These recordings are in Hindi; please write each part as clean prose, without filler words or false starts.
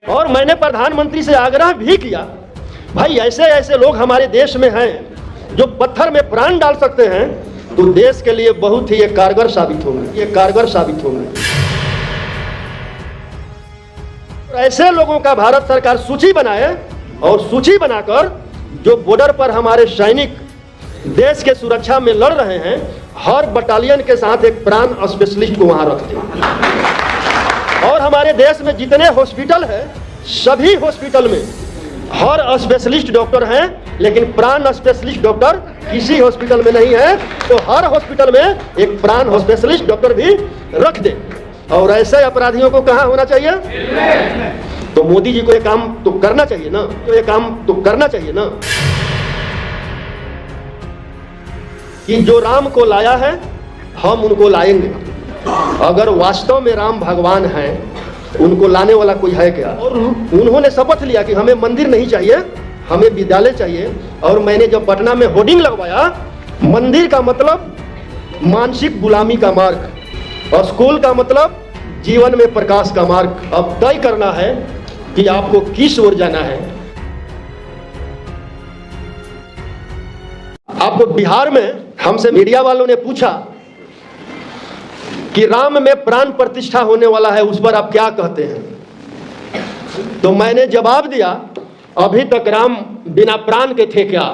और मैंने प्रधानमंत्री से आग्रह भी किया, भाई ऐसे ऐसे लोग हमारे देश में हैं जो पत्थर में प्राण डाल सकते हैं, तो देश के लिए बहुत ही ये कारगर साबित होंगे। ऐसे लोगों का भारत सरकार सूची बनाए और सूची बनाकर जो बॉर्डर पर हमारे सैनिक देश के सुरक्षा में लड़ रहे हैं, हर बटालियन के साथ एक प्राण स्पेशलिस्ट को वहां रख दें। और हमारे देश में जितने हॉस्पिटल हैं, सभी हॉस्पिटल में हर स्पेशलिस्ट डॉक्टर हैं, लेकिन प्राण स्पेशलिस्ट डॉक्टर किसी हॉस्पिटल में नहीं है, तो हर हॉस्पिटल में एक प्राण स्पेशलिस्ट डॉक्टर भी रख दे। और ऐसे अपराधियों को कहाँ होना चाहिए? तो मोदी जी को ये काम तो करना चाहिए ना, कि जो राम को लाया है हम उनको लाएंगे। अगर वास्तव में राम भगवान हैं, उनको लाने वाला कोई है क्या? और उन्होंने शपथ लिया कि हमें मंदिर नहीं चाहिए, हमें विद्यालय चाहिए। और मैंने जब पटना में होर्डिंग लगवाया, मंदिर का मतलब मानसिक गुलामी का मार्ग और स्कूल का मतलब जीवन में प्रकाश का मार्ग। अब तय करना है कि आपको किस ओर जाना है। आपको बिहार में हमसे मीडिया वालों ने पूछा कि राम में प्राण प्रतिष्ठा होने वाला है, उस पर आप क्या कहते हैं? तो मैंने जवाब दिया, अभी तक राम बिना प्राण के थे क्या?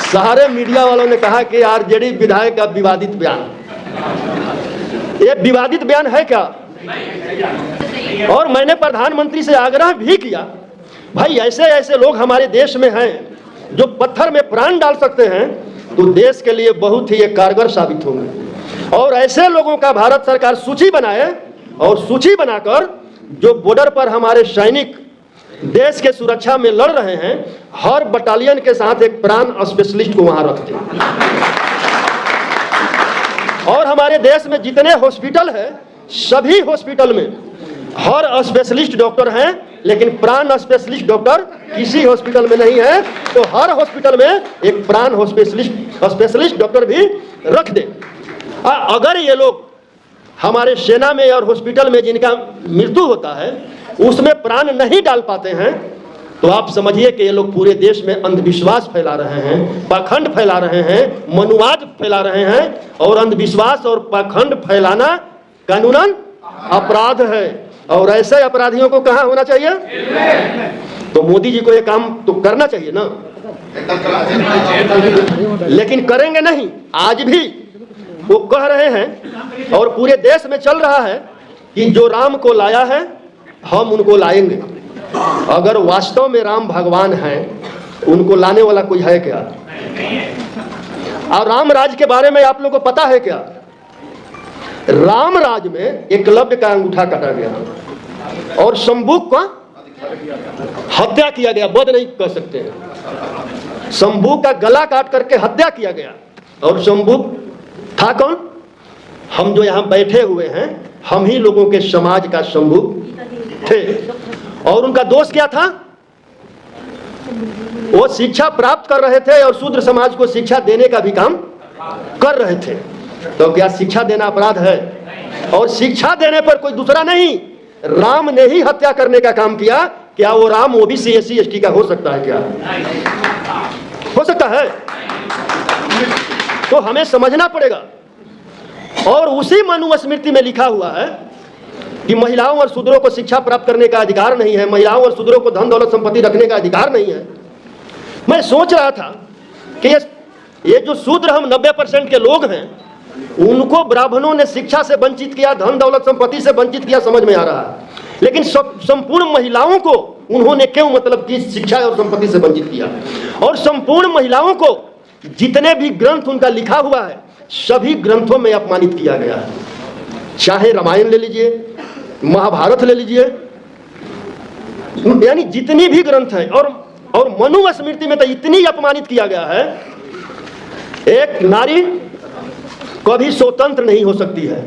सारे मीडिया वालों ने कहा कि आरजेडी विधायक का विवादित बयान, ये विवादित बयान है क्या? और मैंने प्रधानमंत्री से आग्रह भी किया, भाई ऐसे ऐसे लोग हमारे देश में हैं जो पत्थर में प्राण डाल सकते हैं, तो देश के लिए बहुत ही कारगर साबित होंगे। और ऐसे लोगों का भारत सरकार सूची बनाए और सूची बनाकर जो बॉर्डर पर हमारे सैनिक देश के सुरक्षा में लड़ रहे हैं, हर बटालियन के साथ एक प्राण स्पेशलिस्ट को वहां रख दें। और हमारे देश में जितने हॉस्पिटल हैं, सभी हॉस्पिटल में हर स्पेशलिस्ट डॉक्टर हैं, लेकिन प्राण स्पेशलिस्ट डॉक्टर किसी हॉस्पिटल में नहीं है, तो हर हॉस्पिटल में एक प्राण स्पेशलिस्ट डॉक्टर भी रख दे। अगर ये लोग हमारे सेना में और हॉस्पिटल में जिनका मृत्यु होता है उसमें प्राण नहीं डाल पाते हैं, तो आप समझिए कि ये लोग पूरे देश में अंधविश्वास फैला रहे हैं, पाखंड फैला रहे हैं, मनुवाद फैला रहे हैं। और अंधविश्वास और पाखंड फैलाना कानूनन अपराध है, और ऐसे अपराधियों को कहाँ होना चाहिए? तो मोदी जी को ये काम तो करना चाहिए ना, लेकिन करेंगे नहीं। आज भी वो कह रहे हैं और पूरे देश में चल रहा है कि जो राम को लाया है हम उनको लाएंगे। अगर वास्तव में राम भगवान हैं, उनको लाने वाला कोई है क्या? और राम राज के बारे में आप लोगों को पता है क्या? राम राज में एकलव्य का अंगूठा काटा गया और शंभुक का हत्या किया गया। वध नहीं कह सकते हैं, शंभुक का गला काट करके हत्या किया गया। और शंभुक था कौन? हम जो यहाँ बैठे हुए हैं, हम ही लोगों के समाज का शंभुक थे। और उनका दोष क्या था? वो शिक्षा प्राप्त कर रहे थे और शूद्र समाज को शिक्षा देने का भी काम कर रहे थे। तो क्या शिक्षा देना अपराध है? और शिक्षा देने पर कोई दूसरा नहीं, राम ने ही हत्या करने का काम किया। क्या वो राम ओबीसी SC ST का हो सकता है? क्या हो सकता है? तो हमें समझना पड़ेगा। और उसी मनुस्मृति में लिखा हुआ है कि महिलाओं और शूद्रों को शिक्षा प्राप्त करने का अधिकार नहीं है, महिलाओं और शूद्रों को धन दौलत संपत्ति रखने का अधिकार नहीं है। मैं सोच रहा था कि ये जो शूद्र हम 90% के लोग हैं, उनको ब्राह्मणों ने शिक्षा से वंचित किया, धन दौलत संपत्ति से वंचित किया, समझ में आ रहा है। लेकिन संपूर्ण महिलाओं को उन्होंने क्यों मतलब कि शिक्षा और संपत्ति से वंचित किया? और संपूर्ण महिलाओं को जितने भी ग्रंथ उनका लिखा हुआ है, सभी ग्रंथों में अपमानित किया गया है। चाहे रामायण ले लीजिए, महाभारत ले लीजिए, यानी जितनी भी ग्रंथ है। और मनुस्मृति में तो इतनी अपमानित किया गया है, एक नारी कभी स्वतंत्र नहीं हो सकती है।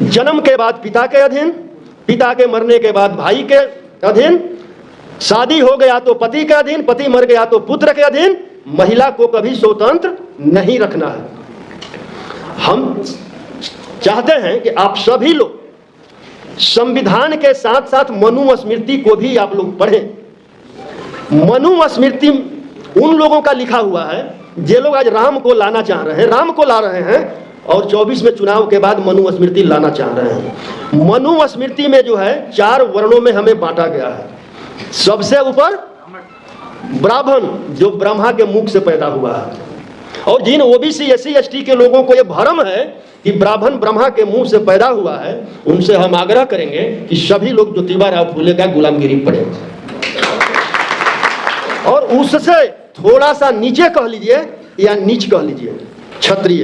जन्म के बाद पिता के अधीन, पिता के मरने के बाद भाई के अधीन, शादी हो गया तो पति के अधीन, पति मर गया तो पुत्र के अधीन। महिला को कभी स्वतंत्र नहीं रखना है। हम चाहते हैं कि आप सभी लोग संविधान के साथ साथ मनुस्मृति को भी आप लोग पढ़ें। मनुस्मृति उन लोगों का लिखा हुआ है जो लोग आज राम को लाना चाह रहे हैं, राम को ला रहे हैं, और 24 में चुनाव के बाद मनुस्मृति लाना चाह रहे हैं। मनुस्मृति में जो है 4 वर्णों में हमें बांटा गया है। सबसे ऊपर ब्राह्मण, जो ब्रह्मा के मुख से पैदा हुआ है, और जिन ओबीसी एससी एसटी के लोगों को यह भ्रम है कि ब्राह्मण ब्रह्मा के मुंह से पैदा हुआ है, उनसे हम आग्रह करेंगे कि सभी लोग ज्योतिबा राव फूले का गुलामगिरी पढ़े, और उससे थोड़ा सा नीचे कह लीजिए या नीच कह लीजिए क्षत्रिय,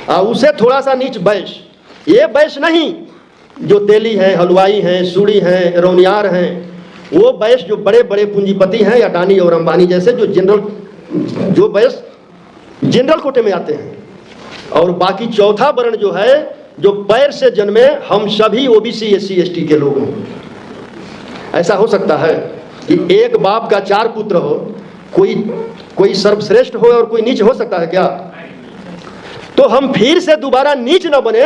और उसे थोड़ा सा नीच वैश्य। ये वैश्य नहीं जो तेली हैं, हलवाई हैं, सूड़ी हैं, रौनियार हैं, वो वैश्य जो बड़े बड़े पूंजीपति हैं, अडानी और अंबानी जैसे, जो जो वैश्य जनरल कोटे में आते हैं। और बाकी चौथा वर्ण जो है, जो पैर से जन्मे, हम सभी ओबीसी एससी एसटी के लोग हैं। ऐसा हो सकता है कि एक बाप का 4 पुत्र हो, कोई सर्वश्रेष्ठ हो और कोई नीच हो सकता है क्या? तो हम फिर से दोबारा नीच न बने,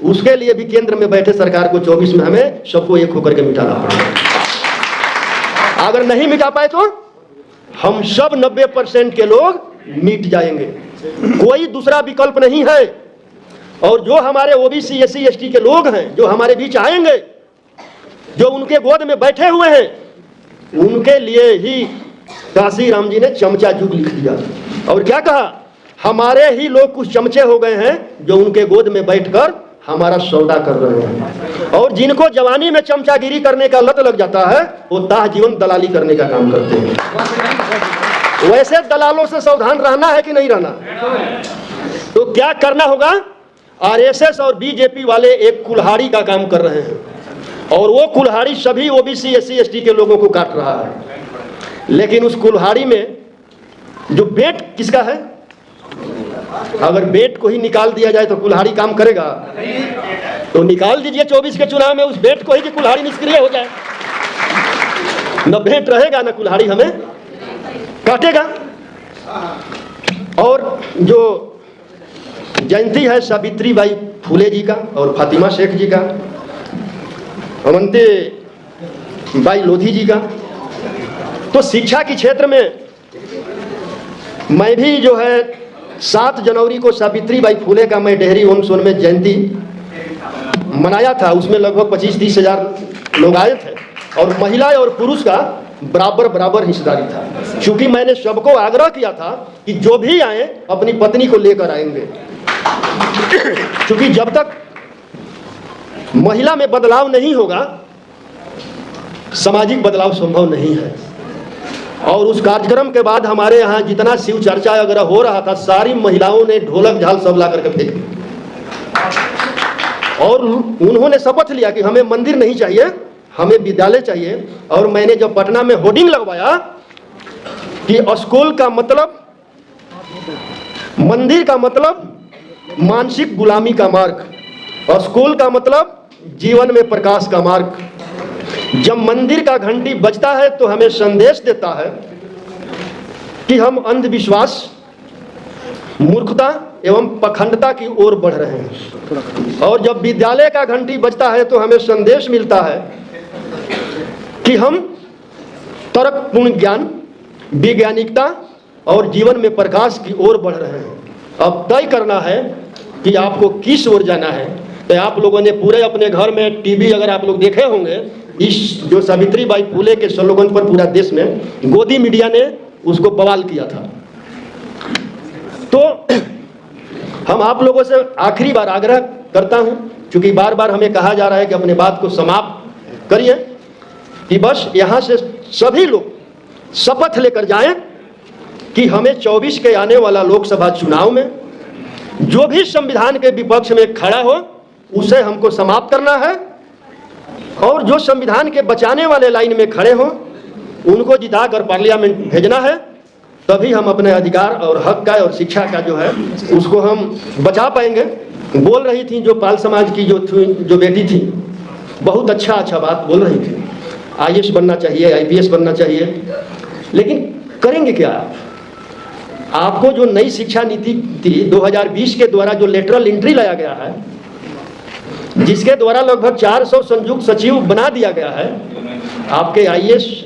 उसके लिए भी केंद्र में बैठे सरकार को 24 में हमें सबको एक होकर के मिटाना पड़ेगा। अगर नहीं मिटा पाए तो हम सब 90% के लोग मिट जाएंगे, कोई दूसरा विकल्प नहीं है। और जो हमारे ओबीसी एससी एसटी के लोग हैं, जो हमारे बीच आएंगे, जो उनके गोद में बैठे हुए हैं, उनके लिए ही काशी राम जी ने चमचा युग लिख दिया। और क्या कहा? हमारे ही लोग कुछ चमचे हो गए हैं जो उनके गोद में बैठकर हमारा सौदा कर रहे हैं। और जिनको जवानी में चमचागिरी करने का लत लग जाता है, वो ताह जीवन दलाली करने का काम करते हैं। वैसे दलालों से सावधान रहना है कि नहीं रहना? तो क्या करना होगा? आरएसएस और बीजेपी वाले एक कुल्हाड़ी का काम कर रहे हैं, और वो कुल्हाड़ी सभी ओबीसी एससी एसटी के लोगों को काट रहा है। लेकिन उस कुल्हाड़ी में जो बेट किसका है? अगर बेट को ही निकाल दिया जाए तो कुल्हाड़ी काम करेगा? तो निकाल दीजिए 24 के चुनाव में उस बेट को ही कि कुल्हाड़ी निष्क्रिय हो जाए। न बेट रहेगा न कुल्हाड़ी हमें काटेगा। और जो जयंती है सावित्री बाई फूले जी का और फातिमा शेख जी का, अवंती बाई लोधी जी का, तो शिक्षा के क्षेत्र में मैं भी जो है 7 जनवरी को सावित्री बाई फूले का मैं डेहरी ओम सोन में जयंती मनाया था। उसमें लगभग 25-30 हजार लोग आए थे, और महिला और पुरुष का बराबर हिस्सेदारी था। क्योंकि मैंने सबको आग्रह किया था कि जो भी आए अपनी पत्नी को लेकर आएंगे, क्योंकि जब तक महिला में बदलाव नहीं होगा, सामाजिक बदलाव संभव नहीं है। और उस कार्यक्रम के बाद हमारे यहाँ जितना शिव चर्चा वगैरह हो रहा था, सारी महिलाओं ने ढोलक झाल सब ला करके फेंक दिया, और उन्होंने शपथ लिया कि हमें मंदिर नहीं चाहिए, हमें विद्यालय चाहिए। और मैंने जब पटना में होर्डिंग लगवाया कि स्कूल का मतलब, मंदिर का मतलब मानसिक गुलामी का मार्ग, स्कूल का मतलब जीवन में प्रकाश का मार्ग। जब मंदिर का घंटी बजता है तो हमें संदेश देता है कि हम अंधविश्वास, मूर्खता एवं पखंडता की ओर बढ़ रहे हैं। और जब विद्यालय का घंटी बजता है तो हमें संदेश मिलता है कि हम तर्कपूर्ण ज्ञान, वैज्ञानिकता और जीवन में प्रकाश की ओर बढ़ रहे हैं। अब तय करना है कि आपको किस ओर जाना है। तो आप लोगों ने पूरे अपने घर में टीवी अगर आप लोग देखे होंगे, इस जो सावित्री बाई फूले के स्लोगन पर पूरा देश में गोदी मीडिया ने उसको बवाल किया था। तो हम आप लोगों से आखिरी बार आग्रह करता हूं, क्योंकि बार बार हमें कहा जा रहा है कि अपने बात को समाप्त करिए, कि बस यहां से सभी लोग शपथ लेकर जाएं कि हमें 24 के आने वाला लोकसभा चुनाव में जो भी संविधान के विपक्ष में खड़ा हो उसे हमको समाप्त करना है, और जो संविधान के बचाने वाले लाइन में खड़े हों उनको जिताकर पार्लियामेंट भेजना है। तभी हम अपने अधिकार और हक का और शिक्षा का जो है उसको हम बचा पाएंगे। बोल रही थी जो पाल समाज की जो बेटी थी, बहुत अच्छा बात बोल रही थी, आईएएस बनना चाहिए, आईपीएस बनना चाहिए, लेकिन करेंगे क्या? आपको जो नई शिक्षा नीति थी 2020 के द्वारा जो लेटरल एंट्री लाया गया है, जिसके द्वारा लगभग 400 संयुक्त सचिव बना दिया गया है। आपके आईएएस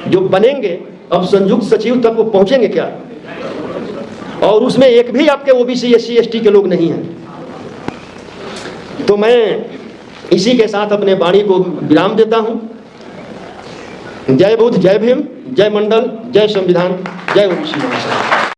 जो बनेंगे अब संयुक्त सचिव तक वो पहुंचेंगे क्या? और उसमें एक भी आपके ओबीसी एससी एसटी के लोग नहीं हैं। तो मैं इसी के साथ अपने वाणी को विराम देता हूं। जय बुद्ध, जय भीम, जय मंडल, जय संविधान, जय ओबीसी।